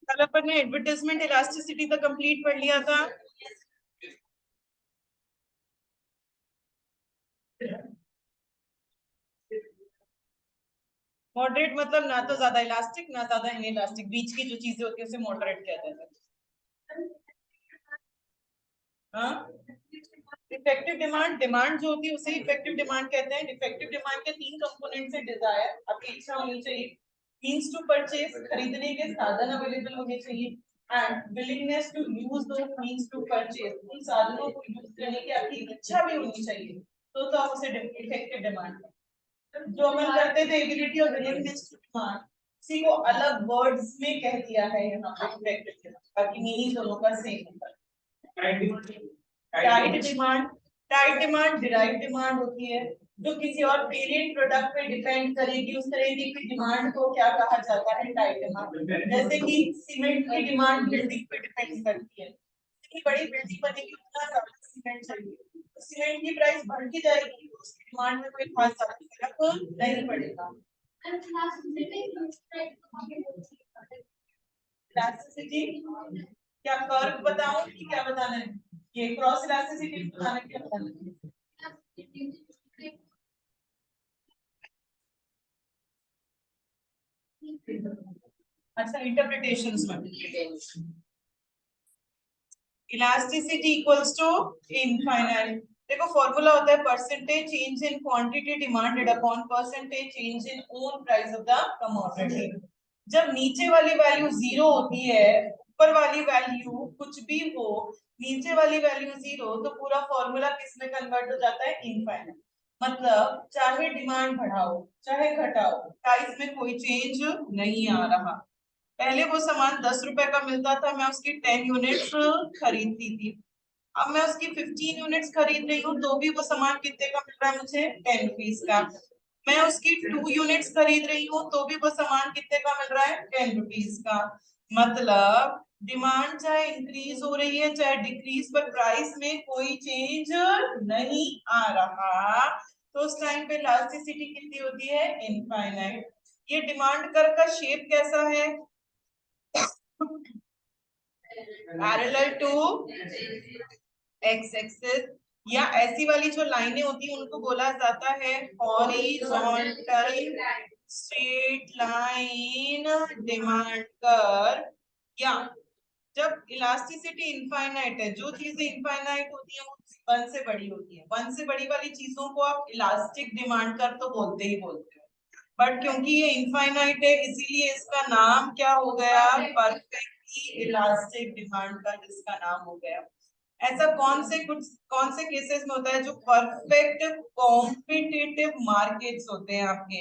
कल अपन ने advertisement elasticity तक कंप्लीट पढ़ लिया था। मॉडरेट मतलब ना तो ज्यादा इलास्टिक ना ज्यादा इनइलास्टिक, बीच की जो चीजें होती है उसे मॉडरेट कहते हैं। हाँ, इफेक्टिव डिमांड, डिमांड जो होती है उसे इफेक्टिव डिमांड कहते हैं। इफेक्टिव डिमांड के तीन कंपोनेंट्स है। डिजायर, आपकी इच्छा होनी चाहिए, मींस टू परचेज, खरीदने के साधन अवेलेबल होने चाहिए, and willingness to use those means to purchase, उन साधनों को यूज करने की आपकी इच्छा भी होनी चाहिए, तो आप उसे इफेक्टिव डिमांड। जो अपन करते थे एबिलिटी और विलिंगनेस टू डिमांड, उसी को अलग वर्ड्स में कह दिया है यहाँ पे इफेक्टिव, बाकी मीनिंग दोनों का सेम होता है। Tight demand, tight demand derive demand होती है, जो किसी और पेरेंट प्रोडक्ट पे डिपेंड करेगी, उस तरह की डिमांड को क्या कहा जाता है, टाइट डिमांड। जैसे कि सीमेंट की डिमांड बिल्डिंग पे डिपेंड करती है, जितनी बड़ी बिल्डिंग बनेगी उतना ज्यादा सीमेंट चाहिए, तो सीमेंट की प्राइस बढ़ती जाएगी, उसकी डिमांड में कोई खास ज्यादा फर्क नहीं पड़ेगा। इलास्टिसिटी क्या कर्व बताऊं कि क्या बताना है, ये क्रॉस इलास्टिसिटी बताना क्या बताना है? अच्छा, इंटरप्रिटेशंस में इलास्टिसिटी इक्वल्स टू इनफाइनाइट। देखो फॉर्मूला होता है percentage change in quantity demanded upon percentage change in own price of the commodity. जब नीचे वाली वैल्यू जीरो होती है, ऊपर वाली वैल्यू कुछ भी हो, नीचे वाली वैल्यू जीरो, तो पूरा फॉर्मूला किस में कन्वर्ट हो जाता है, इनफाइनाइट। मतलब चाहे डिमांड बढ़ाओ चाहे घटाओ, प्राइस में कोई चेंज नहीं आ रहा। पहले वो सामान 10 रुपए का मिलता था, मैं उसकी 10 यूनिट्स खरीदती थी। अब मैं उसकी 15 यूनिट्स खरीद रही हूँ, तो भी वो सामान कितने का मिल रहा है मुझे, 10 रुपीज का। मैं उसकी 2 यूनिट्स खरीद रही हूँ, तो भी वो सामान कितने का मिल रहा है, 10 रुपीज का। मतलब डिमांड चाहे इंक्रीज हो रही है चाहे डिक्रीज, पर प्राइस में कोई चेंज नहीं आ रहा, तो उस टाइम पे इलास्टिसिटी कितनी होती है, इनफाइनाइट। ये डिमांड कर्व का शेप कैसा है, पैरेलल टू एक्स एक्सिस, या ऐसी वाली जो लाइनें होती हैं उनको बोला जाता है horizontal straight line demand curve. या जब इलास्टिसिटी इनफाइनाइट है, जो चीजें इनफाइनाइट होती है वो वन से बड़ी होती है, वन से बड़ी वाली चीजों को आप इलास्टिक डिमांड कर्व तो बोलते ही बोलते हो, बट क्योंकि ये इनफाइनाइट है इसीलिए इसका नाम क्या हो गया, परफेक्टली इलास्टिक डिमांड कर्व इसका नाम हो गया। ऐसा कौन से केसेस में होता है, जो परफेक्ट कॉम्पिटिटिव मार्केट्स होते हैं आपके।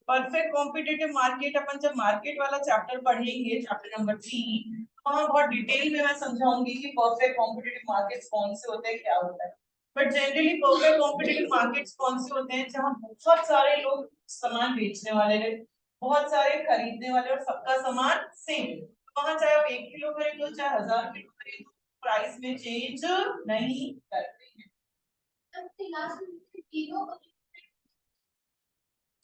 परफेक्ट कॉम्पिटिटिव मार्केट अपन जब मार्केट वाला चैप्टर पढ़ेंगे, चैप्टर नंबर 3, वहां बहुत डिटेल में मैं समझाऊंगी कि परफेक्ट कॉम्पिटिटिव मार्केट्स कौन से होते हैं, क्या होता है। But generally perfect competitive markets कौन से होते हैं, जहां बहुत सारे लोग सामान बेचने वाले हैं, बहुत सारे खरीदने वाले, और सबका सामान सेम, वहां चाहे आप 1 किलो खरीदो चाहे 1000 किलो खरीदो, प्राइस में चेंज नहीं करते हैं।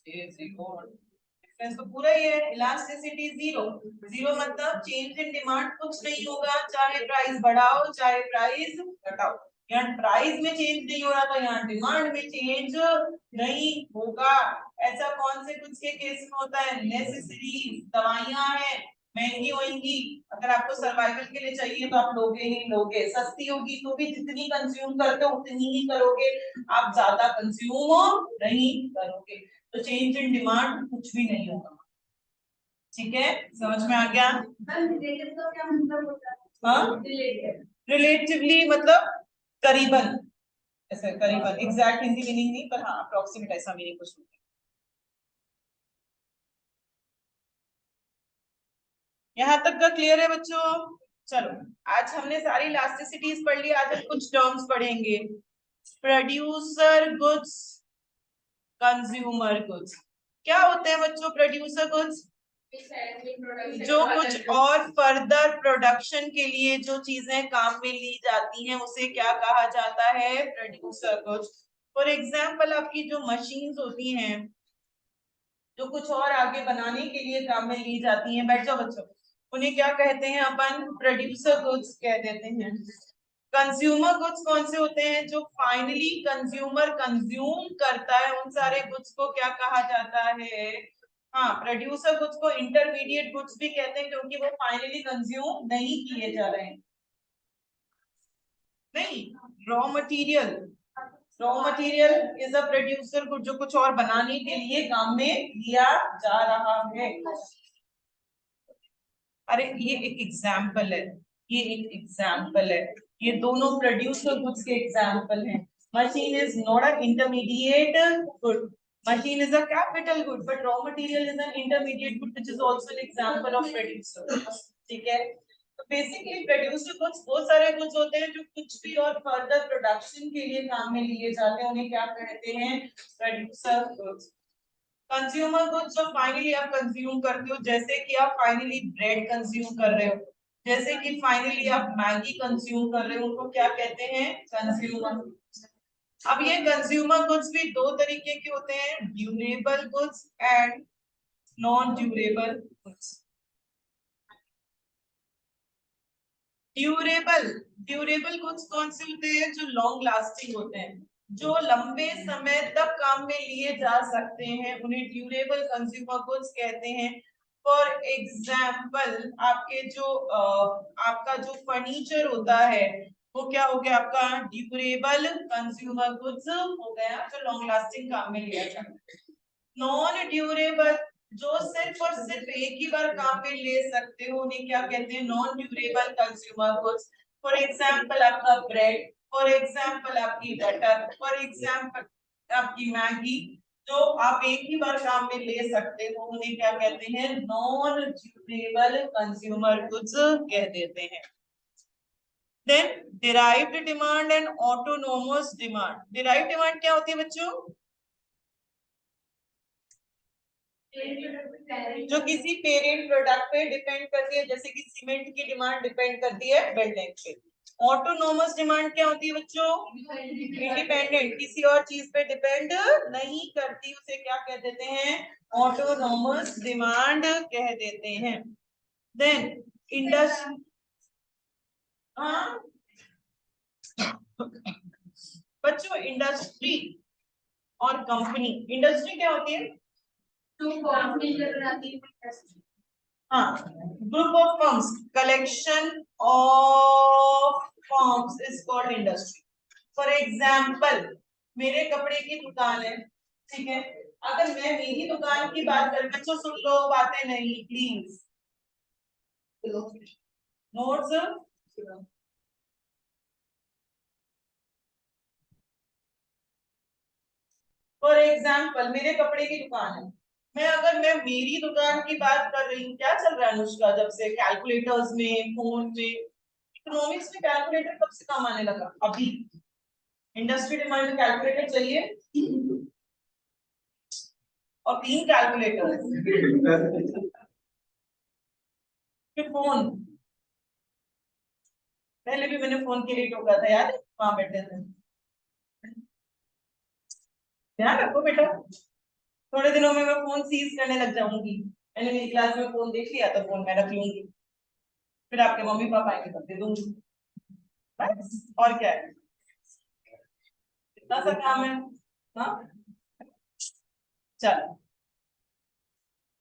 डिफरेंस तो पूरा ही है, इलास्टिसिटी जीरो, जीरो मतलब चेंज इन डिमांड कुछ नहीं होगा, चाहे प्राइस बढ़ाओ चाहे प्राइस घटाओ। यहाँ प्राइस में चेंज नहीं हो रहा, तो यहाँ डिमांड में चेंज नहीं होगा। ऐसा कौन से कुछ के केस में होता है, नेसेसरी दवाइयां हैं, महंगी होंगी, अगर आपको सर्वाइवल के लिए चाहिए तो आप लोगे ही लोगे, सस्ती होगी तो भी जितनी कंज्यूम करते हो उतनी ही करोगे, आप ज्यादा कंज्यूम नहीं करोगे, तो चेंज इन डिमांड कुछ भी नहीं होगा। ठीक है, समझ में आ गया। हाँ, रिलेटिवली मतलब करीबन, ऐसा करीबन, एग्जैक्ट हिंदी मीनिंग नहीं, पर हाँ अप्रोक्सीमेट ऐसा मीनिंग कुछ होता है। यहाँ तक का क्लियर है बच्चों। चलो, आज हमने सारी इलास्टिसिटीज पढ़ ली, आज हम कुछ टर्म्स पढ़ेंगे। Producer goods, consumer goods. क्या होते हैं बच्चों प्रोड्यूसर गुड्स, जो कुछ और फर्दर प्रोडक्शन के लिए जो चीजें काम में ली जाती हैं उसे क्या कहा जाता है, प्रोड्यूसर गुड्स। फॉर एग्जाम्पल आपकी जो मशीन्स होती हैं, जो कुछ और आगे बनाने के लिए काम में ली जाती हैं, बैठ जाओ बच्चों, उन्हें क्या कहते हैं अपन? प्रोड्यूसर गुड्स कह देते हैं। कंज्यूमर गुड्स कौन से होते हैं? जो फाइनली कंज्यूमर कंज्यूम करता है, उन सारे गुड्स को क्या कहा जाता है? हाँ, प्रोड्यूसर गुड्स को इंटरमीडिएट गुड्स भी कहते हैं, क्योंकि वो फाइनली कंज्यूम नहीं किए जा रहे हैं। नहीं, raw material, raw material is a producer good, जो कुछ और बनाने के लिए काम में लिया जा रहा है। अरे ये एक एग्जाम्पल है, ये एक एग्जाम्पल है, ये दोनों प्रोड्यूसर गुड्स के एग्जाम्पल हैं। Machine is not a intermediate good, machine is a capital good, but raw material is an intermediate good, which is also an example of producer। ठीक है, तो बेसिकली प्रोड्यूसर गुड्स वो सारे goods होते हैं जो कुछ भी और फर्दर प्रोडक्शन के लिए काम में लिए जाते हैं, उन्हें क्या कहते हैं? Producer goods. कंज्यूमर गुड्स जो फाइनली आप कंज्यूम करते हो, जैसे कि आप फाइनली ब्रेड कंज्यूम कर रहे हो, जैसे कि फाइनली आप मैगी कंज्यूम कर रहे हो, उनको क्या कहते हैं? कंज्यूमर। अब ये कंज्यूमर गुड्स भी दो तरीके के होते हैं, durable goods and non durable goods. Durable, durable goods कौन से होते हैं? जो लॉन्ग लास्टिंग होते हैं, जो लंबे समय तक काम में लिए जा सकते हैं, उन्हें ड्यूरेबल कंज्यूमर गुड्स कहते हैं। फॉर एग्जाम्पल, आपके जो आपका जो फर्नीचर होता है, वो क्या हो गया? आपका ड्यूरेबल कंज्यूमर गुड्स हो गया, जो लॉन्ग लास्टिंग काम में लिया जाता है। नॉन ड्यूरेबल, जो सिर्फ और सिर्फ एक ही बार काम में ले सकते हो, उन्हें क्या कहते हैं? Non durable consumer goods. For example आपका ब्रेड, फॉर एग्जाम्पल आपकी बटर, फॉर एग्जाम्पल आपकी मैगी, जो आप एक ही बार काम में ले सकते हो, उन्हें क्या कहते हैं? नॉन ड्यूरेबल कंज्यूमर गुड्स कह देते हैं। Then derived demand and autonomous demand. Derived demand क्या होती है बच्चों? जो किसी पेरेंट प्रोडक्ट पे डिपेंड करती है, जैसे कि सीमेंट की डिमांड डिपेंड करती है बिल्डिंग पे। ऑटोनोमस डिमांड क्या होती है बच्चों? इंडिपेंडेंट, किसी और चीज पे डिपेंड नहीं करती, उसे क्या कह देते हैं? ऑटोनोमस डिमांड कह देते हैं। देन इंडस्ट्री, हाँ बच्चों, इंडस्ट्री और कंपनी। इंडस्ट्री क्या होती है? हाँ, group of firms, collection of firms is called industry. For example, मेरे कपड़े की दुकान है, ठीक है, अगर मैं मेरी दुकान की बात करूं, बच्चों सुन लो, बातें नहीं प्लीज, नोट्स। फॉर एग्जाम्पल, मेरे कपड़े की दुकान है, मैं मेरी दुकान की बात कर रही हूँ, क्या चल रहा है अनुष्का? जब से कैलकुलेटर्स में, फोन में, इकोनॉमिक्स में कैलकुलेटर कब से काम आने लगा? अभी। इंडस्ट्री डिमांड में कैलकुलेटर चाहिए, और 3 कैलकुलेटर, फिर फोन। पहले भी मैंने फोन के लिए टोका था, याद है? वहां बैठे थे। ध्यान रखो बेटा, थोड़े दिनों में मैं फोन सीज करने लग जाऊंगी। मैंने मेरी क्लास में फोन देख लिया तो फोन मैं रख लूंगी, फिर आपके मम्मी पापा आएंगे तब दे दूंगी, बस और क्या है, इतना सा काम है। हाँ चलो,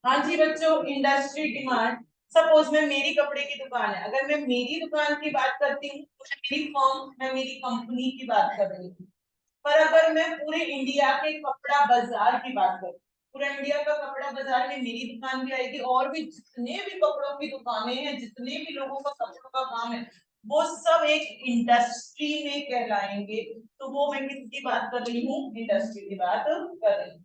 हाँ जी बच्चों, इंडस्ट्री डिमांड। सपोज मैं, मेरी कपड़े की दुकान है, अगर मैं मेरी दुकान की बात करती हूँ, तो मेरी फर्म, मैं मेरी कंपनी की बात कर रही हूँ। पर अगर मैं पूरे इंडिया के कपड़ा बाजार की बात करूँ, पूरा इंडिया का कपड़ा बाजार में मेरी दुकान भी आएगी, और भी जितने भी कपड़ों की दुकानें हैं, जितने भी लोगों का कपड़ों का काम है, वो सब एक इंडस्ट्री में कहलाएंगे। तो वो मैं किसकी बात कर रही हूँ? इंडस्ट्री की बात कर रही हूँ।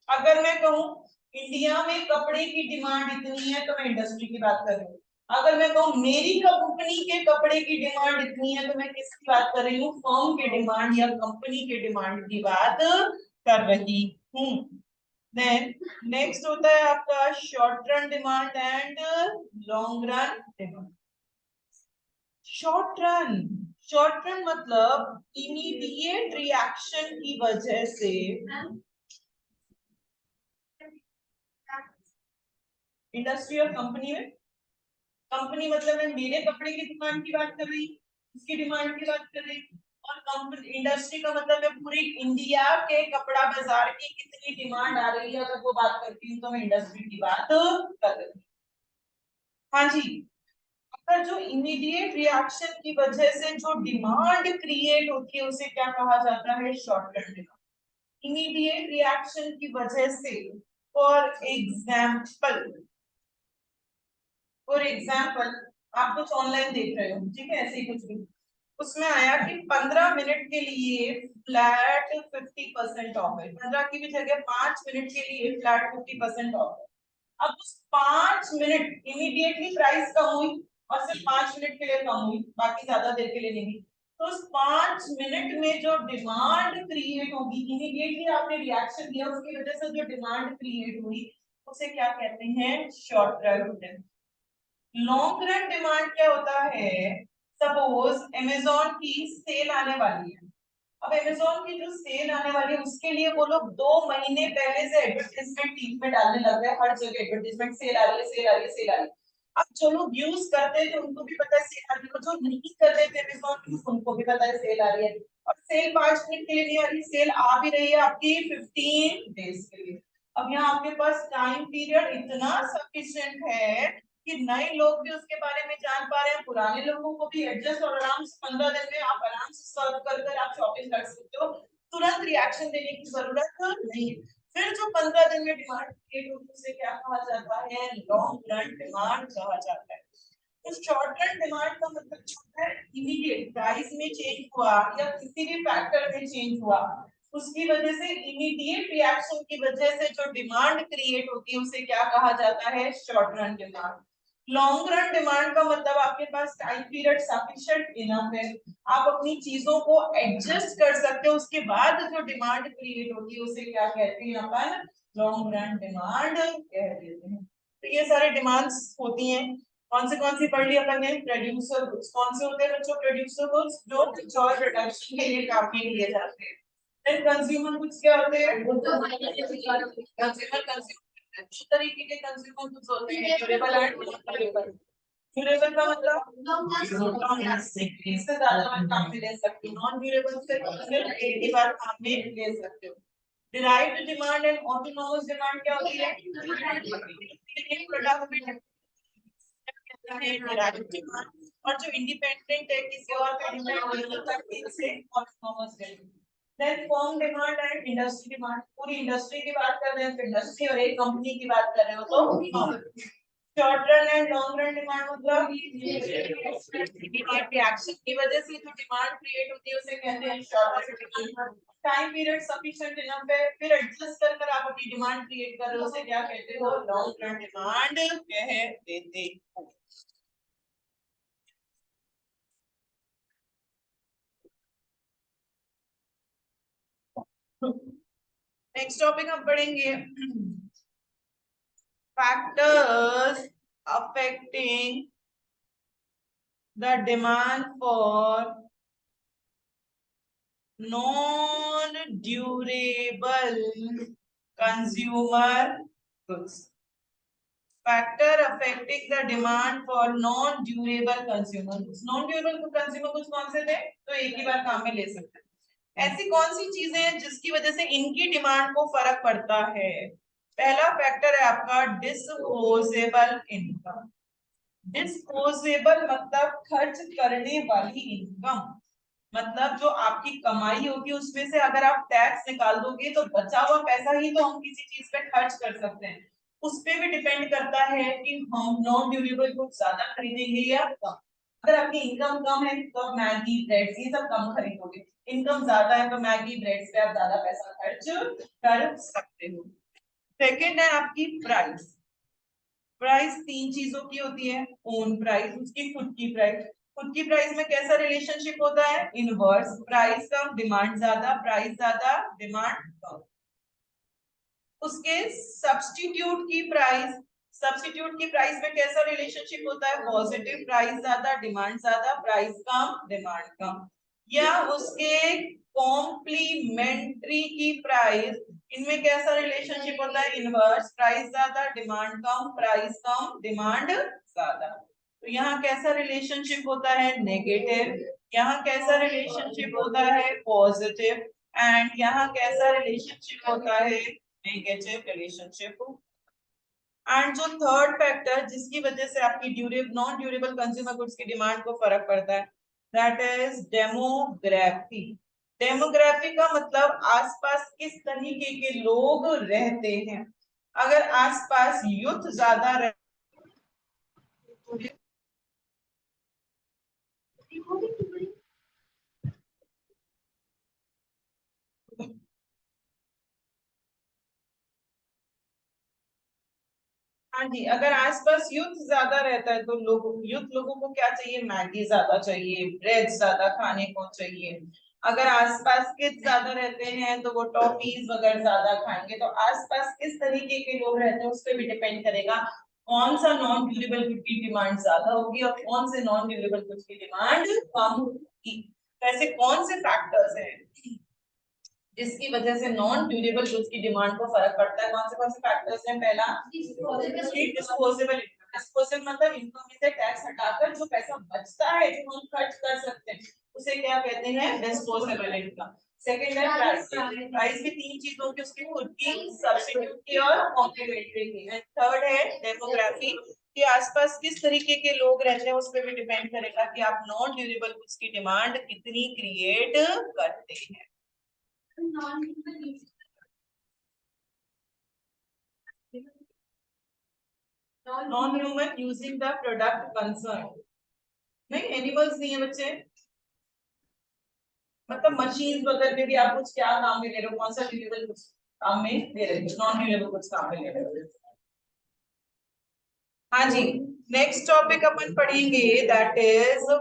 अगर मैं कहूँ इंडिया में कपड़े की डिमांड इतनी है, तो मैं इंडस्ट्री की बात कर रही हूँ। अगर मैं कहूँ मेरी कंपनी के कपड़े की डिमांड इतनी है, तो मैं किसकी बात कर रही हूँ? फर्म के डिमांड या कंपनी के डिमांड की बात कर रही हूँ। देन नेक्स्ट होता है आपका short run demand and long run demand. Short run, short run मतलब इमीडिएट रिएक्शन की वजह से इंडस्ट्री और कंपनी में, कंपनी मतलब मैं मेरे कपड़े की दुकान की बात कर रही, उसकी डिमांड की बात कर रही, और कंपनी इंडस्ट्री का मतलब मैं पूरी इंडिया के कपड़ा बाजार की कितनी डिमांड आ रही है अगर वो बात करती हूँ तो मैं इंडस्ट्री की बात कर रही हूँ। हाँ जी, अगर जो इमीडिएट रिएक्शन की वजह से जो डिमांड क्रिएट होती है उसे क्या कहा जाता है, short term demand. Immediate reaction की वजह से, फॉर एग्जाम्पल, फॉर एग्जाम्पल आप कुछ ऑनलाइन देख रहे हो, ठीक है, ऐसे ही कुछ भी, उसमें आया कि 15 मिनट के लिए फ्लैट 50% ऑफ है, 15 की भी जगह 5 मिनट के लिए फ्लैट 50% ऑफ है। अब उस 5 मिनट इमीडिएटली प्राइस कम हुई और सिर्फ 5 मिनट के लिए कम हुई, बाकी ज्यादा देर के लिए नहीं। तो उस 5 मिनट में जो डिमांड क्रिएट होगी, इमीडिएटली आपने रिएक्शन दिया, उसकी वजह से जो डिमांड क्रिएट हुई उसे क्या कहते हैं, short term demand. Long run demand क्या होता है, सपोज अमेजोन की सेल आने वाली है। अब अमेजोन की जो सेल आने वाली है उसके लिए वो लोग 2 महीने पहले से एडवर्टाइजमेंट टीम में डालने लग गए, हर जगह एडवर्टाइजमेंट, सेल आ रही है, सेल आ रही है, सेल आ रही है। अब जो लोग यूज करते थे उनको भी पता है सेल आ रही है, जो नहीं कर रहे थे अमेजोन उनको भी पता है सेल आ रही है। और सेल 5 मिनट के लिए नहीं आ रही, सेल आ भी रही है आपकी 15 डेज के लिए। अब यहाँ आपके पास टाइम पीरियड इतना सफिशिएंट है कि नए लोग भी उसके बारे में जान पा रहे हैं, पुराने लोगों को भी एडजस्ट, और आराम से 15 दिन में आप आराम से सर्व कर आप शॉपिंग कर सकते हो, तुरंत रिएक्शन देने की जरूरत नहीं। फिर जो 15 दिन में डिमांड क्रिएट होती है उसे क्या कहा जाता है, लॉन्ग रन डिमांड कहा जाता है। तो शॉर्ट रन डिमांड का मतलब होता है इमीडिएट प्राइस में चेंज हुआ या किसी भी फैक्टर में चेंज हुआ, उसकी वजह से इमीडिएट रिएक्शन की वजह से जो डिमांड क्रिएट होती है उसे क्या कहा जाता है, short run demand. Long run demand का मतलब आपके पास टाइम पीरियड सफिशिएंट इनफ है, आप अपनी चीजों को एडजस्ट कर सकते हो, उसके बाद जो डिमांड क्रिएट होती है उसे क्या कहते हैं अपन, लॉन्ग रन डिमांड कह देते हैं। तो ये सारे डिमांड्स होती हैं, कौन सी पढ़ ली अपन ने, प्रोड्यूसर गुड्स, कौन से होते हैं बच्चों प्रोड्यूसर गुड्स, जो पिक्चर प्रोडक्शन के लिए काम में लिए जाते हैं। देन कंज्यूमर गुड्स क्या होते हैं, कंज्यूमर दो तरीके के कंज्यूमर गुड्स होते हैं, durable and non durable. Durable का मतलब इससे ज्यादा बार काम में ले सकते हो, नॉन ड्यूरेबल से सिर्फ एक ही बार काम में ले सकते हो। Derived demand and autonomous demand क्या होती है, प्रोडक्ट में डिराइव्ड डिमांड, और जो इंडिपेंडेंट है किसी और पे डिपेंड नहीं करती इसे autonomous demand. Then firm demand and industry demand, पूरी इंडस्ट्री की बात कर रहे हैं तो इंडस्ट्री, और एक कंपनी की बात कर रहे हो तो firm. Short run and long run demand मतलब रिएक्शन की वजह से जो डिमांड क्रिएट होती है उसे कहते हैं short run demand. Time period sufficient enough है, फिर एडजस्ट कर आप अपनी डिमांड क्रिएट कर रहे हो उसे क्या कहते हो, लॉन्ग रन डिमांड कह देते हो। नेक्स्ट टॉपिक हम पढ़ेंगे, factors affecting the demand for non durable consumer goods. Factor affecting the demand for non durable consumer goods. Non durable consumer goods कौन से थे, तो एक ही बार काम में ले सकते हैं। ऐसी कौन सी चीजें हैं जिसकी वजह से इनकी डिमांड को फर्क पड़ता है। पहला फैक्टर है आपका डिस्पोजेबल इनकम। डिस्पोजेबल मतलब खर्च करने वाली इनकम, मतलब जो आपकी कमाई होगी उसमें से अगर आप टैक्स निकाल दोगे तो बचा हुआ पैसा ही तो हम किसी चीज पे खर्च कर सकते हैं। उस पे भी डिपेंड करता है कि हम नॉन ड्यूरेबल गुड्स ज्यादा खरीदेंगे या कम। अगर आपकी इनकम कम है तो आप मैगी ब्रेड ये सब कम खरीदोगे, इनकम ज्यादा है तो मैगी ब्रेड पे आप ज्यादा पैसा खर्च कर सकते हो। सेकेंड है आपकी प्राइस। प्राइस तीन चीजों की होती है, ओन प्राइस, उसकी खुद की प्राइस। खुद की प्राइस में कैसा रिलेशनशिप होता है, इनवर्स, प्राइस कम डिमांड ज्यादा, प्राइस ज्यादा डिमांड कम। उसके सब्स्टिट्यूट की प्राइस, सब्स्टिट्यूट की प्राइस में कैसा रिलेशनशिप होता है, पॉजिटिव, प्राइस ज्यादा डिमांड ज्यादा, प्राइस कम डिमांड कम। या उसके कॉम्प्लीमेंट्री की प्राइस, इनमें कैसा रिलेशनशिप होता है? इनवर्स, प्राइस ज्यादा डिमांड कम, प्राइस कम डिमांड ज्यादा। तो यहाँ कैसा रिलेशनशिप होता है? नेगेटिव। यहाँ कैसा रिलेशनशिप होता है? पॉजिटिव। एंड यहाँ कैसा रिलेशनशिप होता है? Negative relationship. एंड जो थर्ड फैक्टर जिसकी वजह से आपकी नॉन ड्यूरेबल कंज्यूमर गुड्स की डिमांड को फर्क पड़ता है, दैट इज डेमोग्राफी। डेमोग्राफी का मतलब आसपास किस तरीके के लोग रहते हैं। अगर आसपास यूथ ज्यादा रह हाँ जी, अगर आसपास यूथ ज्यादा रहता है तो यूथ लोगों को क्या चाहिए? मैगी ज्यादा चाहिए, ब्रेड ज्यादा खाने को चाहिए। अगर आसपास किड्स ज्यादा रहते हैं तो वो टॉफीज वगैरह ज्यादा खाएंगे। तो आसपास किस तरीके के लोग रहते हैं उस पर भी डिपेंड करेगा कौन सा नॉन ड्यूरेबल गुड की डिमांड ज्यादा होगी और कौन से नॉन ड्यूरेबल गुड की डिमांड कम होगी। तो ऐसे कौन से फैक्टर्स हैं जिसकी वजह से नॉन ड्यूरेबल गुड्स की डिमांड को फर्क पड़ता है? कौन से फैक्टर्स हैं? पहला, डिस्पोजेबल। डिस्पोजेबल मतलब इनकम में से टैक्स हटाकर जो पैसा बचता है जो हम खर्च कर सकते हैं उसे क्या कहते हैं? Disposable income. सेकंड है प्राइस। प्राइस भी तीन चीजों की, उसकी खुद की, सब्स्टिट्यूट की और कॉम्प्लीमेंट्री की। एंड थर्ड है डेमोग्राफी, कि आसपास किस तरीके के लोग रहते हैं उस पर भी डिपेंड करेगा कि आप नॉन ड्यूरेबल गुड्स की डिमांड कितनी क्रिएट करते हैं। Non human using the product concern, नहीं एनिमल्स नहीं है बच्चे, मतलब मशीन वगैरह में भी आप कुछ क्या काम में ले रहे हो? कौन सा ड्यूरेबल कुछ काम में ले रहे हो? नॉन ड्यूरेबल कुछ काम में ले रहे हो? हाँ जी, नेक्स्ट टॉपिक अपन पढ़ेंगे, that is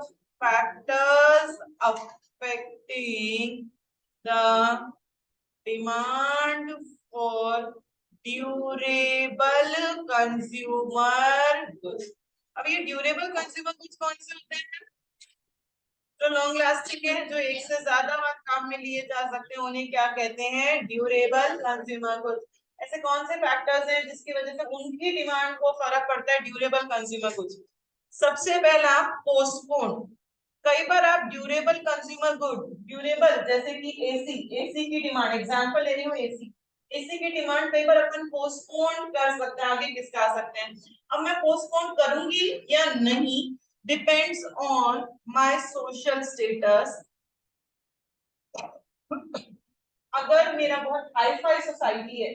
factors affecting the demand for durable consumer goods. अब ये ड्यूरेबल कंज्यूमर गुड्स कौन से होते हैं? जो लॉन्ग लास्टिंग है, जो एक से ज्यादा बार काम में लिए जा सकते हैं, उन्हें क्या कहते हैं? Durable consumer goods. ऐसे कौन से फैक्टर्स हैं जिसकी वजह से उनकी डिमांड को फर्क पड़ता है ड्यूरेबल कंज्यूमर गुड्स? सबसे पहला, पोस्टपोन। कई बार आप ड्यूरेबल कंज्यूमर गुड, ड्यूरेबल जैसे कि एसी, एसी की डिमांड, एग्जांपल ले रही हूँ एसी, एसी की डिमांड कई बार अपन पोस्टपोन कर सकते हैं, आगे किसका सकते हैं। अब मैं पोस्टपोन करूंगी या नहीं depends on my social status. अगर मेरा बहुत हाई फाई सोसाइटी है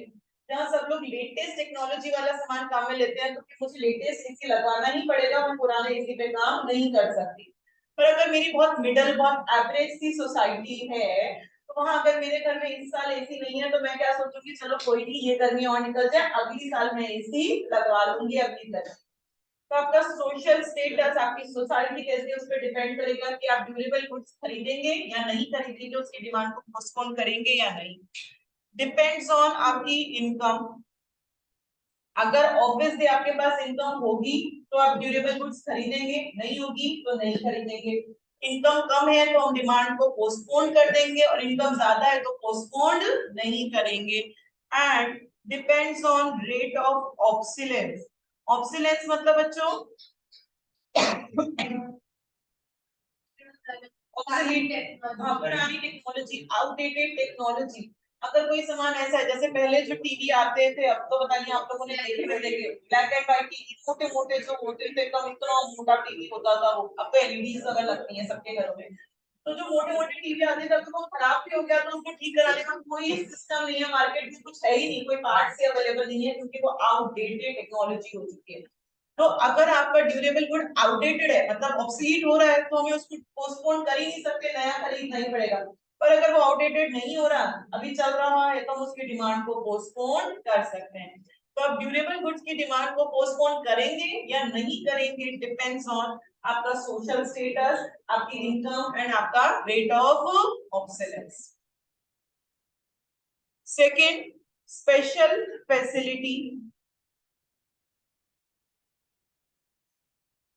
जहाँ सब लोग लेटेस्ट टेक्नोलॉजी वाला सामान काम में लेते हैं तो फिर मुझे लेटेस्ट एसी लगाना ही पड़ेगा, मैं पुराने एसी पे काम नहीं कर सकती। पर अगर मेरी बहुत मिडल, बहुत एवरेज सी सोसाइटी है तो वहां अगर मेरे घर में इस साल एसी नहीं है तो मैं क्या सोचूंगी, चलो कोई नहीं, ये गर्मी और निकल जाए, अगली साल मैं एसी लगवा लूंगी अपनी तरफ। तो आपका सोशल स्टेटस, आपकी सोसाइटी कैसी है उस पर डिपेंड करेगा कि आप ड्यूरेबल गुड्स खरीदेंगे या नहीं खरीदेंगे, उसकी डिमांड को पोस्टपोन करेंगे या नहीं। डिपेंड्स ऑन आपकी इनकम। अगर ऑब्वियसली आपके पास इनकम होगी तो आप ड्यूरेबल गुड्स खरीदेंगे, नहीं होगी तो नहीं खरीदेंगे। इनकम कम है तो हम डिमांड को पोस्टपोन कर देंगे और इनकम ज्यादा है तो पोस्टपोन नहीं करेंगे। And depends on rate of obsolescence. Obsolescence मतलब बच्चों पुरानी टेक्नोलॉजी, आउटडेटेड टेक्नोलॉजी। अगर कोई सामान ऐसा है, जैसे पहले जो टीवी आते थे, अब तो बताइए आप लोगों ने देखे होंगे ब्लैक एंड व्हाइट टीवी, छोटे मोटे जो होते थे, कम इतना मोटा टीवी होता था वो, अब तो एलईडीज वगैरह लगती हैं सबके घरों में। तो जो मोटे मोटे टीवी आते थे, तो वो खराब भी हो गया तो उसको ठीक कराने का कोई सिस्टम नहीं है, मार्केट में कुछ है ही नहीं, कोई पार्ट से अवेलेबल नहीं है क्योंकि वो आउटडेटेड टेक्नोलॉजी हो चुकी है। तो अगर आपका ड्यूरेबल गुड आउटडेटेड है, मतलब ऑब्सोलीट हो रहा है, तो हमें उसको पोस्टपोन कर ही नहीं सकते, नया खरीदना ही पड़ेगा। पर अगर वो आउटडेटेड नहीं हो रहा, अभी चल रहा है, तो हम उसकी डिमांड को पोस्टपोन कर सकते हैं। तो अब ड्यूरेबल गुड्स की डिमांड को पोस्टपोन करेंगे या नहीं करेंगे डिपेंड्स ऑन आपका सोशल स्टेटस, आपकी इनकम एंड आपका rate of obsolescence. Second, special facility.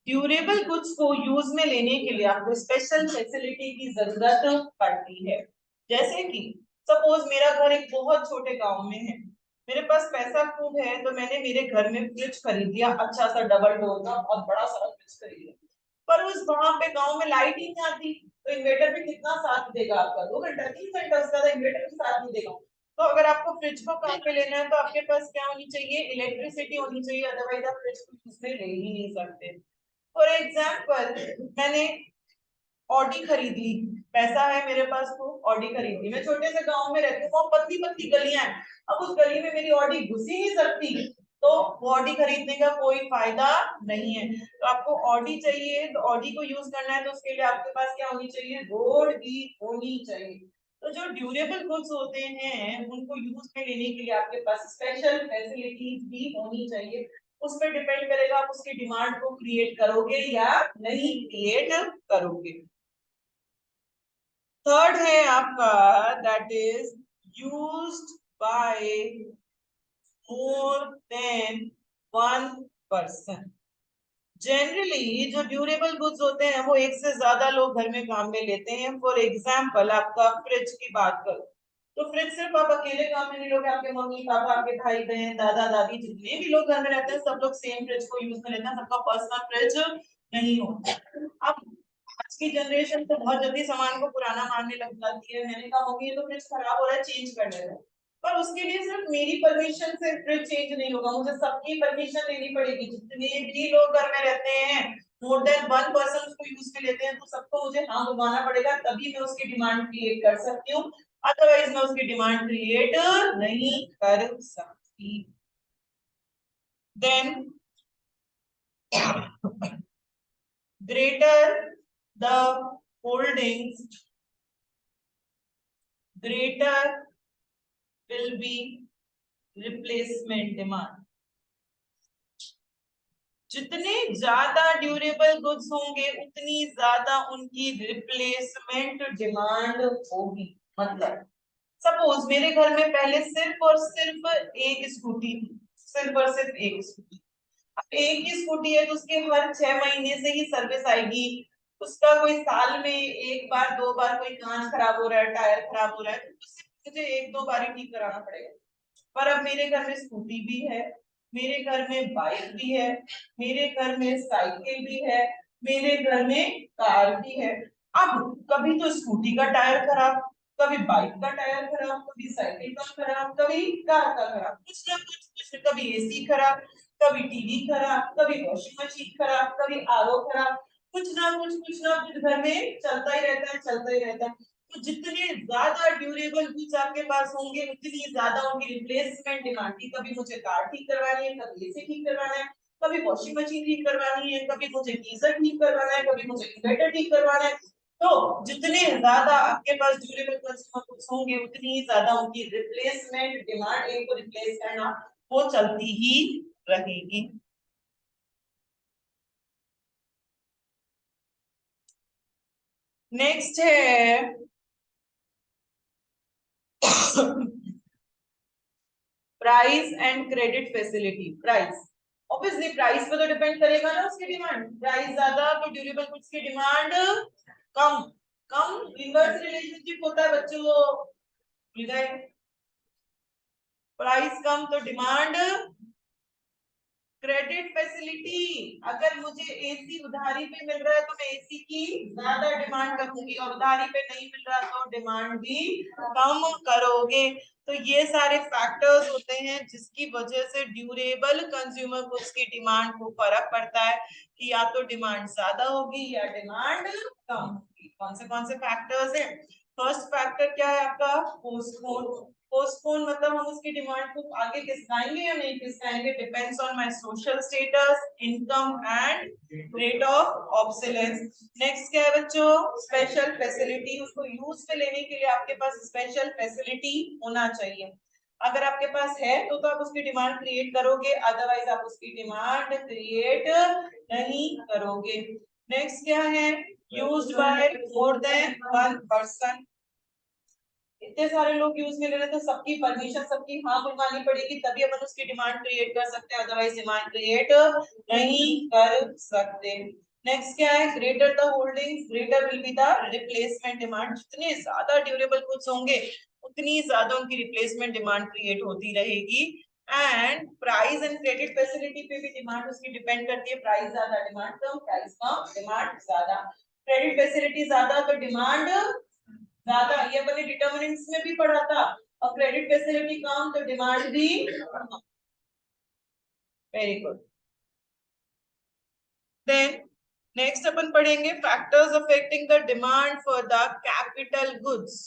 Durable goods को यूज में लेने के लिए आपको स्पेशल फैसिलिटी की जरूरत पड़ती है। जैसे कि सपोज मेरा घर एक बहुत छोटे गांव में है, मेरे पास पैसा खूब है, तो मैंने मेरे घर में फ्रिज खरीद लिया, अच्छा सा डबल डोर का बहुत बड़ा सा फ्रिज खरीद लिया। पर उस वहां पे गांव में लाइट ही नहीं आती, तो इन्वर्टर भी कितना साथ देगा आपका, 2 घंटा 3 घंटा, उससे ज्यादा इन्वर्टर भी साथ नहीं देगा। तो अगर आपको फ्रिज को काम पे लेना है तो आपके पास क्या होनी चाहिए, इलेक्ट्रिसिटी होनी चाहिए, अदरवाइज आप फ्रिज को यूज में ले ही नहीं सकते। फॉर एग्जाम्पल मैंने ऑडी खरीद ली, पैसा है मेरे पास तो ऑडी खरीद ली, मैं छोटे से गांव में रहती हूँ, बहुत पतली पतली गलियां हैं, अब उस गली में मेरी ऑडी घुस ही नहीं सकती, तो वो ऑडी खरीदने का कोई फायदा नहीं है। तो आपको ऑडी चाहिए, तो ऑडी को यूज करना है तो उसके लिए आपके पास क्या होनी चाहिए, रोड भी होनी चाहिए। तो जो ड्यूरेबल गुड्स होते हैं उनको यूज में लेने के लिए आपके पास स्पेशल फैसिलिटीज भी होनी चाहिए। उस पर डिपेंड करेगा आप उसकी डिमांड को क्रिएट करोगे या नहीं क्रिएट करोगे। थर्ड है आपका that is used by more than one person. Generally जो ड्यूरेबल गुड्स होते हैं वो एक से ज्यादा लोग घर में काम में लेते हैं। फॉर एग्जाम्पल आपका फ्रिज की बात करो, तो फ्रिज सिर्फ आप अकेले काम में नहीं लोगे, आपके मम्मी पापा, आपके भाई बहन, दादा दादी, जितने भी लोग घर में रहते हैं सब लोग सेम फ्रिज को यूज में लेते हैं, सबका पर्सनल फ्रिज नहीं होता। अब आज की जनरेशन तो बहुत जल्दी सामान को पुराना मानने लग जाती है, मैंने कहा मम्मी ये तो फ्रिज खराब हो रहा है चेंज कर दे रहा है, पर उसके लिए सिर्फ मेरी परमिशन से फ्रिज चेंज नहीं होगा, मुझे सबकी परमिशन लेनी पड़ेगी। जितने भी लोग घर में रहते हैं मोर देन वन पर्सन उसको यूज में लेते हैं, तो सबको मुझे हाँ बुलवाना पड़ेगा, तभी मैं उसकी डिमांड क्रिएट कर सकती हूँ, अदरवाइज मैं उसकी डिमांड क्रिएट नहीं कर सकती। Then greater the holdings, greater will be replacement demand। जितने ज्यादा ड्यूरेबल गुड्स होंगे उतनी ज्यादा उनकी रिप्लेसमेंट डिमांड होगी। मतलब सपोज मेरे घर में पहले सिर्फ और सिर्फ एक स्कूटी थी, सिर्फ और सिर्फ एक स्कूटी, अब एक ही स्कूटी है तो उसके हर 6 महीने से ही सर्विस आएगी, उसका कोई साल में एक बार दो बार कोई कांच खराब हो रहा है, टायर खराब हो रहा है, तो उससे मुझे एक दो बार ही ठीक कराना पड़ेगा। पर अब मेरे घर में स्कूटी भी है, मेरे घर में बाइक भी है, मेरे घर में साइकिल भी है, मेरे घर में कार भी है। अब कभी तो स्कूटी का टायर खराब, कभी बाइक का टायर खराब, कभी साइकिल का खराब, कभी कार का खराब, कुछ ना कुछ, कभी एसी खराब, कभी टीवी खराब, कभी वॉशिंग मशीन खराब, कभी आरओ खराब, कुछ ना कुछ घर में चलता ही रहता है, चलता ही रहता है। तो जितने ज्यादा ड्यूरेबल गुड्स आपके पास होंगे उतनी ज्यादा उनकी रिप्लेसमेंट डिमांड थी। कभी मुझे कार ठीक करवानी है, कभी एसी ठीक करवाना है, कभी वॉशिंग मशीन ठीक करवानी है, कभी मुझे गीजर ठीक करवाना है, कभी मुझे इन्वर्टर ठीक करवाना है। तो जितने ज्यादा आपके पास ड्यूरेबल गुड्स होंगे उतनी ही ज्यादा उनकी रिप्लेसमेंट डिमांड, एक को रिप्लेस करना, वो चलती ही रहेगी। नेक्स्ट है price and credit facility. Price obviously price पे तो डिपेंड करेगा ना उसकी डिमांड, प्राइस ज्यादा तो ड्यूरेबल गुड्स की डिमांड कम। कम इनवर्स रिलेशनशिप होता है बच्चों, भूल गए, प्राइस कम तो डिमांड। क्रेडिट फैसिलिटी, अगर मुझे एसी उधारी पे मिल रहा है तो मैं एसी की ज्यादा डिमांड करूंगी, और उधारी पे नहीं मिल रहा तो डिमांड भी कम करोगे। तो ये सारे फैक्टर्स होते हैं जिसकी वजह से ड्यूरेबल कंज्यूमर गुड्स की डिमांड को फर्क पड़ता है कि या तो डिमांड ज्यादा होगी या डिमांड कम होगी। कौन से फैक्टर्स हैं? फर्स्ट फैक्टर क्या है आपका, पोस्टपोन। पोस्टपोन मतलब हम उसकी डिमांड को आगे खिसकाएंगे या नहीं खिसकाएंगे, depends on my social status, income and rate of obsolescence. Next क्या है बच्चों, स्पेशल फैसिलिटी। उसको यूज में लेने के लिए आपके पास स्पेशल फैसिलिटी होना चाहिए। अगर आपके पास है तो आप उसकी डिमांड क्रिएट करोगे, अदरवाइज आप उसकी डिमांड क्रिएट नहीं करोगे। नेक्स्ट क्या है, used by more than one person. इतने सारे लोग यूज में ले रहे, तो सबकी परमिशन, सबकी हाँ बुलवानी पड़ेगी, तभी अपन उसकी डिमांड क्रिएट कर सकते हैं, अदरवाइज डिमांड क्रिएट नहीं कर सकते। नेक्स्ट क्या है, greater the holdings greater will be the replacement demand. जितने ज्यादा ड्यूरेबल गुड्स होंगे उतनी ज्यादा उनकी रिप्लेसमेंट डिमांड क्रिएट होती रहेगी। And price and credit facility पे भी डिमांड उसकी डिपेंड करती है, प्राइस ज्यादा डिमांड कम, प्राइस कम डिमांड ज्यादा, क्रेडिट फैसिलिटी ज्यादा तो डिमांड ज्यादा, ये अपने डिटरमिनेंट्स में भी पढ़ा था। और क्रेडिट फैसिलिटी कम तो डिमांड भी कम। Very good. देन नेक्स्ट अपन पढ़ेंगे factors affecting the demand for the capital goods.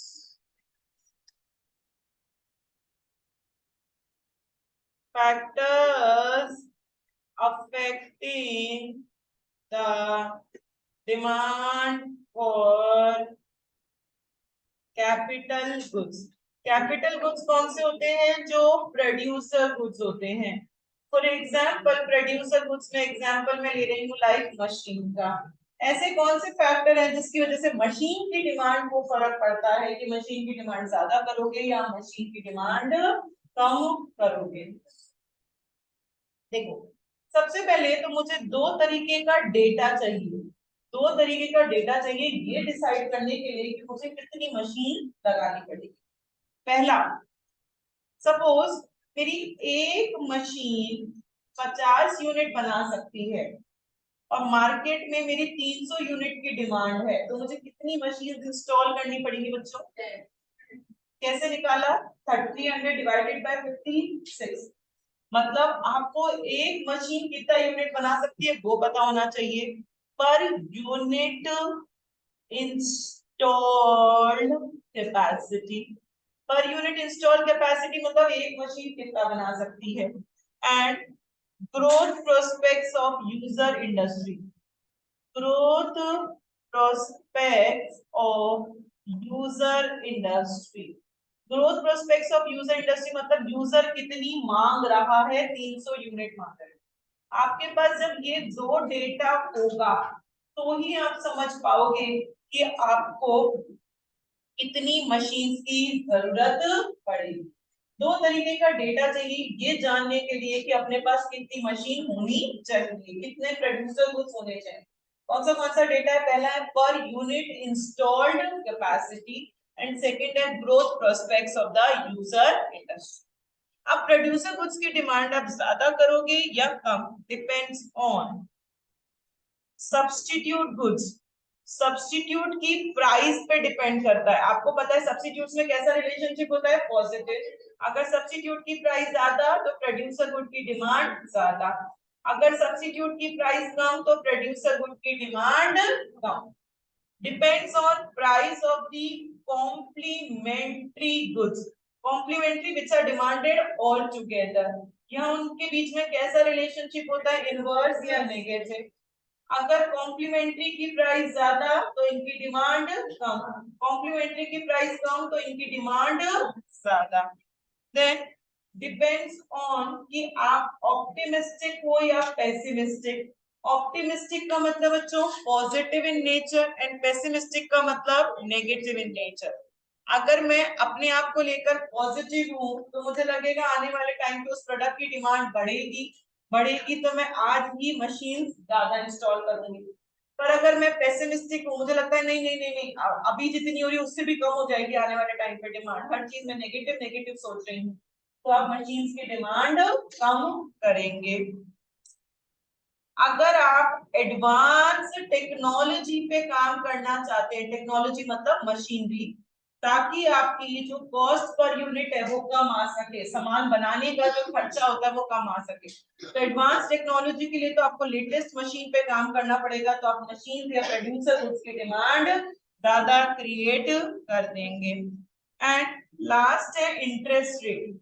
Factors affecting the demand for capital goods। Capital goods कौन से होते हैं, जो प्रोड्यूसर गुड्स होते हैं। फॉर एग्जाम्पल प्रोड्यूसर गुड्स में एग्जाम्पल मैं ले रही हूँ लाइक मशीन का। ऐसे कौन से फैक्टर हैं जिसकी वजह से मशीन की डिमांड को फर्क पड़ता है, कि मशीन की डिमांड ज्यादा करोगे या मशीन की डिमांड कम करोगे। देखो, सबसे पहले तो मुझे दो तरीके का डेटा चाहिए, दो तरीके का डेटा चाहिए ये डिसाइड करने के लिए कि मुझे कितनी मशीन लगानी पड़ेगी। पहला, सपोज मेरी एक मशीन 50 यूनिट बना सकती है और मार्केट में मेरी 300 यूनिट की डिमांड है, तो मुझे कितनी मशीन इंस्टॉल करनी पड़ेगी बच्चों? कैसे निकाला? 300 डिवाइडेड बाय 56। मतलब आपको एक मशीन कितना यूनिट बना सकती है वो पता होना चाहिए। पर unit installed capacity, per unit install capacity मतलब एक मशीन कितना बना सकती है। And growth prospects of user industry, growth prospects of user industry, growth prospects of user industry मतलब यूजर कितनी मांग रहा है, 300 यूनिट मांग रहा है। आपके पास जब ये दो डेटा होगा तो ही आप समझ पाओगे कि आपको कितनी मशीन की जरूरत पड़ेगी। दो तरीके का डेटा चाहिए ये जानने के लिए कि अपने पास कितनी मशीन होनी चाहिए, कितने प्रोड्यूसर गुड्स होने चाहिए। कौन सा डेटा है? पहला है per unit installed capacity and second है growth prospects of the user industry. अब प्रोड्यूसर गुड्स की डिमांड आप ज्यादा करोगे या कम, depends on substitute goods. Substitute की प्राइस पे डिपेंड करता है। आपको पता है सब्स्टिट्यूट्स में कैसा रिलेशनशिप होता है? पॉजिटिव। अगर सब्स्टिट्यूट की प्राइस ज्यादा तो प्रोड्यूसर गुड की डिमांड ज्यादा, अगर सब्स्टिट्यूट की प्राइस कम तो प्रोड्यूसर गुड की डिमांड कम। Depends on price of the complementary goods, complementary which are demanded all together. यहाँ उनके बीच में कैसा रिलेशनशिप होता है? इनवर्स या नेगेटिव। अगर कॉम्प्लीमेंट्री की प्राइस ज्यादा तो इनकी डिमांड कम, कॉम्प्लीमेंट्री की प्राइस कम तो इनकी डिमांड ज्यादा। देन डिपेंड्स ऑन कि आप ऑप्टिमिस्टिक हो या पेसिमिस्टिक। ऑप्टिमिस्टिक का मतलब बच्चों positive in nature and pessimistic का मतलब नेगेटिव इन नेचर। अगर मैं अपने आप को लेकर पॉजिटिव हूं तो मुझे लगेगा आने वाले टाइम पे उस प्रोडक्ट की डिमांड बढ़ेगी, बढ़ेगी तो मैं आज ही मशीन ज्यादा इंस्टॉल करूंगी। पर अगर मैं पेसिमिस्टिक हूँ, मुझे लगता है नहीं नहीं नहीं नहीं अभी जितनी हो रही है उससे भी कम हो जाएगी आने वाले टाइम पे डिमांड, हर चीज में नेगेटिव नेगेटिव सोच रही हूँ, तो आप मशीन्स की डिमांड कम करेंगे। अगर आप एडवांस टेक्नोलॉजी पे काम करना चाहते हैं, टेक्नोलॉजी मतलब मशीनरी, ताकि आपकी जो कॉस्ट पर यूनिट है वो कम आ सके, सामान बनाने का जो खर्चा होता है वो कम आ सके, तो एडवांस टेक्नोलॉजी के लिए तो आपको लेटेस्ट मशीन पे काम करना पड़ेगा, तो आप मशीन या प्रोड्यूसर उसकी डिमांड ज्यादा क्रिएट कर देंगे। एंड लास्ट है इंटरेस्ट रेट,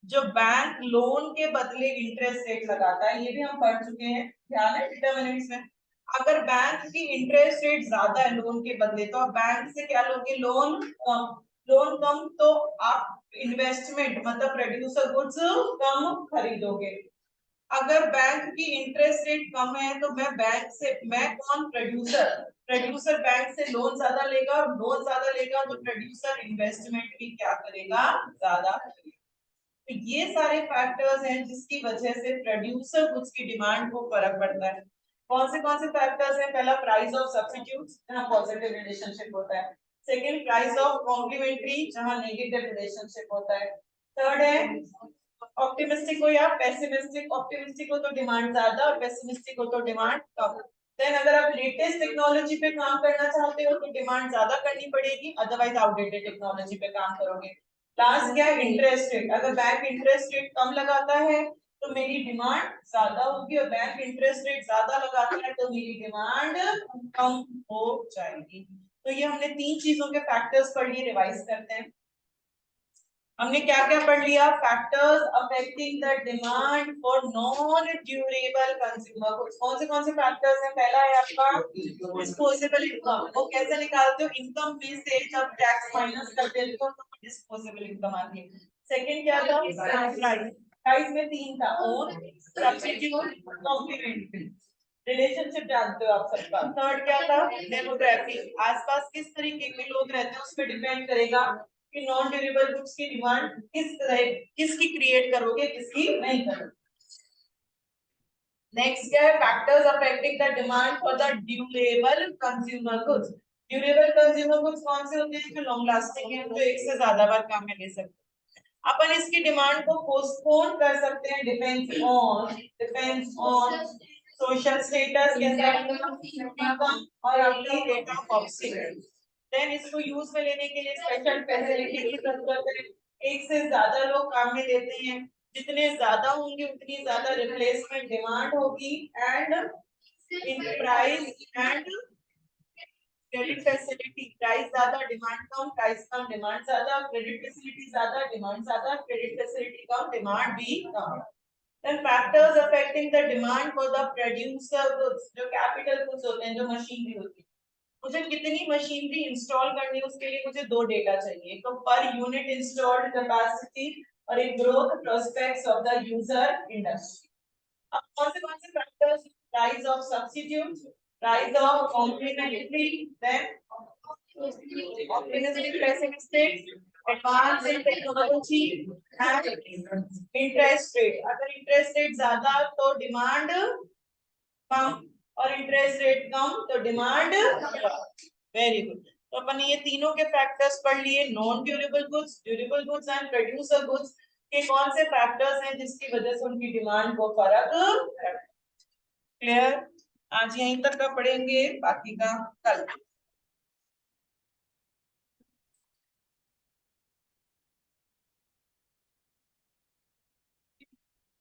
जो बैंक लोन के बदले इंटरेस्ट रेट लगाता है, ये भी हम पढ़ चुके हैं, ध्यान है डिटरमिनेंट्स में। अगर बैंक की इंटरेस्ट रेट ज्यादा है लोन के बदले तो आप बैंक से क्या लोगे? लोन कम। लोन कम तो आप इन्वेस्टमेंट मतलब प्रोड्यूसर गुड्स कम खरीदोगे। अगर बैंक की इंटरेस्ट रेट कम है तो मैं कौन, प्रोड्यूसर बैंक से लोन ज्यादा लेगा, और लोन ज्यादा लेगा तो प्रोड्यूसर इन्वेस्टमेंट भी क्या करेगा, ज्यादा करेगा। तो ये सारे फैक्टर्स हैं जिसकी वजह से प्रोड्यूसर गुड्स की डिमांड को फर्क पड़ता है। कौन से फैक्टर्स हैं? पहला प्राइस ऑफ सब्स्टिट्यूट्स, जहां पॉजिटिव रिलेशनशिप होता है। सेकंड प्राइस ऑफ कॉम्प्लीमेंट्री, जहां नेगेटिव रिलेशनशिप होता है। थर्ड है ऑप्टिमिस्टिक हो या पेसिमिस्टिक, ऑप्टिमिस्टिक हो तो डिमांड ज्यादा और पेसिमिस्टिक हो तो डिमांड कम। देन अगर आप लेटेस्ट टेक्नोलॉजी पे काम करना चाहते हो तो डिमांड ज्यादा करनी पड़ेगी, अदरवाइज आउटडेटेड टेक्नोलॉजी पे काम करोगे। लास्ट क्या है? Interest rate. अगर बैंक इंटरेस्ट रेट कम लगाता है तो मेरी डिमांड ज्यादा होगी, और बैंक इंटरेस्ट रेट ज्यादा लगाता है तो मेरी डिमांड कम हो जाएगी। तो ये हमने तीन चीजों के फैक्टर्स पढ़ लिए, रिवाइज करते हैं। हमने क्या क्या पढ़ लिया? Factors affecting the demand for non durable consumer goods. कौन से फैक्टर्स हैं? पहला है आपका डिस्पोजेबल इनकम। वो कैसे निकालते हो? इनकम में से जब टैक्स माइनस कर देते हो तो डिस्पोजेबल इनकम आती है। सेकंड क्या था? प्राइस। प्राइस में तीन था, ओन, सब्स्टिट्यूट, कॉम्प्लीमेंट्री। रिलेशनशिप जानते हो आप सबका। थर्ड क्या था? डेमोग्राफी, आसपास किस तरीके के लोग रहते हैं उस पर डिपेंड करेगा कि नॉन ड्यूरेबल गुड्स की डिमांड किसकी क्रिएट करोगे, किसकी नहीं करोगे। नेक्स्ट क्या है? Factors affecting the demand for the durable consumer goods. Durable consumer goods कौन से होते हैं? जो लॉन्ग लास्टिंग है, जो एक से ज्यादा बार काम में ले सकते हैं। अपन इसकी डिमांड को पोस्टपोन कर सकते हैं, depends on social status, income और आपकी रेट ऑफ ऑब्स्टिनेंस। देन इसको यूज में लेने के लिए स्पेशल फैसिलिटी की जरूरत है। एक से ज्यादा लोग काम में लेते हैं, जितने ज्यादा होंगे उतनी ज्यादा रिप्लेसमेंट डिमांड होगी, and in price and credit facility. Price ज्यादा, डिमांड कम, प्राइस कम, डिमांड ज्यादा, क्रेडिट फैसिलिटी ज्यादा, डिमांड ज्यादा, क्रेडिट फैसिलिटी कम, डिमांड भी कम। Then factors affecting the demand for the producer goods, जो कैपिटल गुड्स होते हैं, जो मशीनरी होती है। मुझे कितनी मशीनरी इंस्टॉल करनी है उसके लिए मुझे दो डेटा चाहिए, तो पर यूनिट इंस्टॉल्ड कैपेसिटी और एक growth prospects of the user industry. अब कौन से factors? Price of substitute, price of complementary, then optimistic, pessimistic, advance in technology and interest rate. अगर इंटरेस्ट रेट ज्यादा तो डिमांड कम, और इंटरेस्ट रेट कम तो डिमांड। Very good. तो अपन ये तीनों के फैक्टर्स पढ़ लिए, non durable goods, durable goods and producer goods के कौन से फैक्टर्स हैं जिसकी वजह से उनकी डिमांड को फर्क। क्लियर? आज यहीं तक का पढ़ेंगे, बाकी का कल।